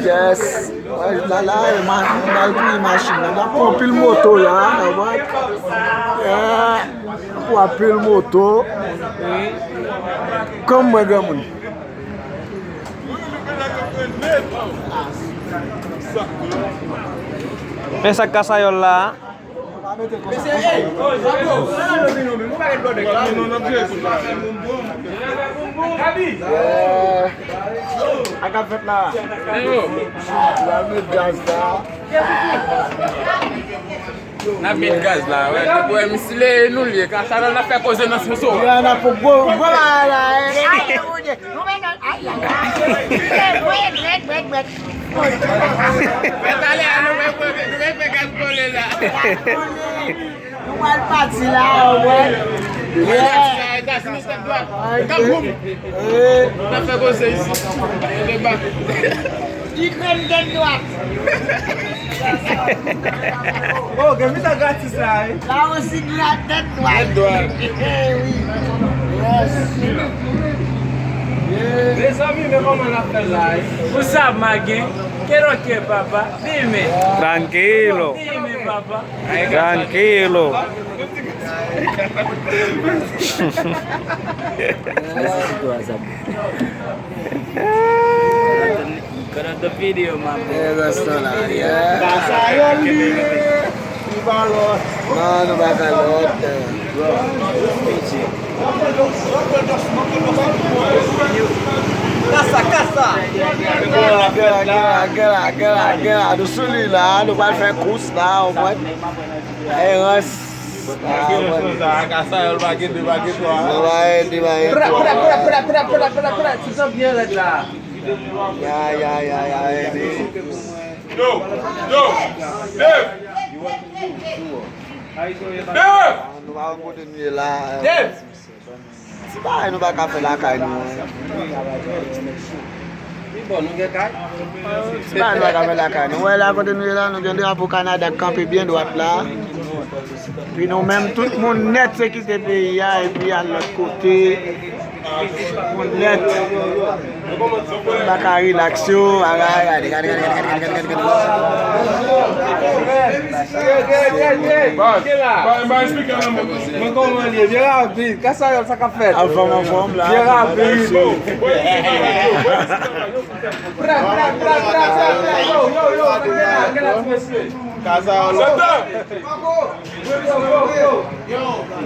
Yes, là, malgré machine, on a pompé le moto là, on a pompé le moto, comme moi, gamin. Esa Kasayòl là. Agade là. La mettre gaz là. Na met gaz là, ouais. Ouais, mais si les nous les Kasayòl n'a fait causer dans ce morceau. Il y en a pour voilà là. Mais allez, nous vais gaz pour les là. On va partir là, ouais. On a fait causer ici. Il crème de droite. Oh, que vite gratis là. Là aussi, de la tête droite. Oui. Les amis, mais comment on a fait là? Vous savez, Magui, qu'est-ce que papa? Dime. Tranquilo. Dime, papa. Tranquilo. The video, man. Yeah, that's not that. Yeah. Kasayòl. No, vai calor. Aquela do sul lá, não vai fazer Kous lá, o mano. É antes. Kasayòl va guider, va guider. Vai. Pera, tu sens bien là. Ya. Yo, Dave. Não vai continuar lá. Dave. Se vai, não vai café lá, cai não. Se vai, não vai café lá, cai não. Vai lá, continuer là, nous allons pour Canada, camper bien droite là. Puis nous même tout le monde net c'est qui était pays et puis à l'autre côté. Mon net. Pas relaxation, regardez. Viens rapide, Kasayòl ça qu'a fait. En forme là. Viens rapide. Kasayòl.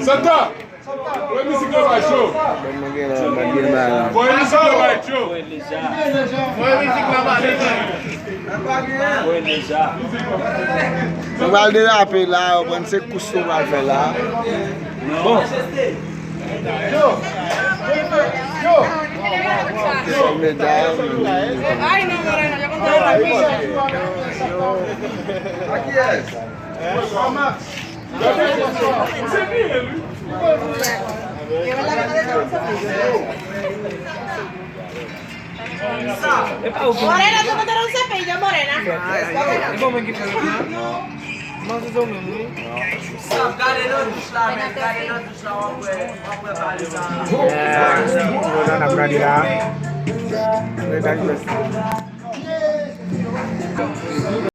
Santa. Where music go by show? Where music go by show? Where music go by show? On va le déraper là, on va se Kous on va le faire là. Bon. Ay, no, Moreno, yo conté la Aqui é. Morena, tú no tienes un cepillo, Morena. Yeah.